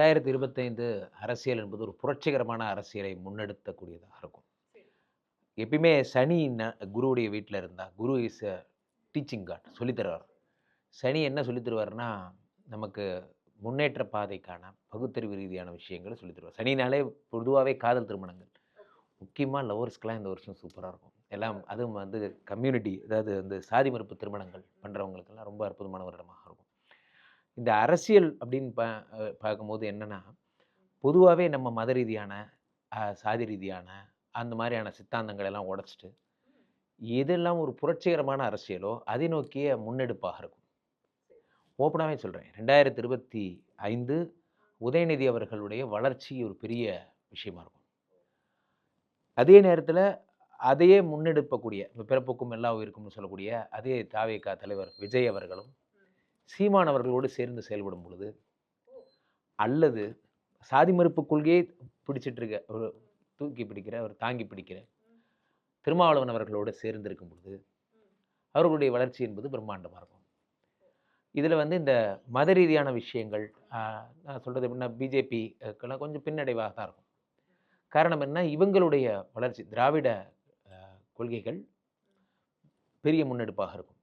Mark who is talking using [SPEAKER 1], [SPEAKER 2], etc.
[SPEAKER 1] 2025 அரசியல் என்பது ஒரு புரட்சிகரமான அரசியலை முன்னெடுக்கக்கூடியதாக இருக்கும். எப்பயுமே சனி குருவுடைய வீட்ல இருந்தா, குரு இஸ் எ டீச்சிங் காட் சொல்லி தருவார். சனி என்ன சொல்லி தருவார்ன்னா, நமக்கு முன்னேற்ற பாதைக்கான பகுத்தறிவு ரீதியான விஷயங்கள சொல்லி தருவார். சனினாலே பொதுவாவே காதல் திருமணங்கள். முக்கியமா லவ்வர்ஸ்க்குலாம் இந்த வருஷம் சூப்பரா இருக்கும். எல்லாம் அதுவும் கம்யூனிட்டி அதாவது சாதி மறுப்பு திருமணங்கள் பண்றவங்களுக்கெல்லாம் ரொம்ப அற்புதமான வருடமாக இருக்கும். இந்த அரசியல் அப்படின்னு பார்க்கும்போது என்னன்னா, பொதுவாவே நம்ம மத ரீதியான, சாதி ரீதியான அந்த மாரியான சித்தாந்தங்கள் எல்லாம் உடைச்சுட்டு, எதெல்லாம் ஒரு புரட்சிகரமான அரசியலோ, அதை நோக்கிய முன்னெடுப்பாக இருக்கும். ஓப்பனாவே சொல்றேன். 2025 உதயநிதி அவர்களுடைய வளர்ச்சி ஒரு பெரிய விஷயமா இருக்கும். அதே நேரத்தில அதையே முன்னெடுக்கக்கூடிய, பிறப்புக்கும் எல்லா உயிருக்கும்னு சொல்லக்கூடிய அதே தாவேகா தலைவர் விஜய் அவர்களும், சீமான் அவர்களோடு சேர்ந்து செயல்படும் பொழுது, அல்லது சாதி மறுப்பு கொள்கையை பிடிச்சிட்டு இருக்க ஒரு தூக்கி பிடிக்கிற, ஒரு தாங்கி பிடிக்கிற திருமாவளவன் அவர்களோடு சேர்ந்து இருக்கும் பொழுது, அவர்களுடைய வளர்ச்சி என்பது பிரம்மாண்டமா இருக்கும். இதில இந்த மத ரீதியான விஷயங்கள், நான் சொல்றது எப்படின்னா பிஜேபிக்கெல்லாம் கொஞ்சம் பின்னடைவாக தான் இருக்கும். காரணம் என்ன? இவங்களுடைய வளர்ச்சி திராவிட கொள்கைகள் பெரிய முன்னெடுப்பாக இருக்கும்.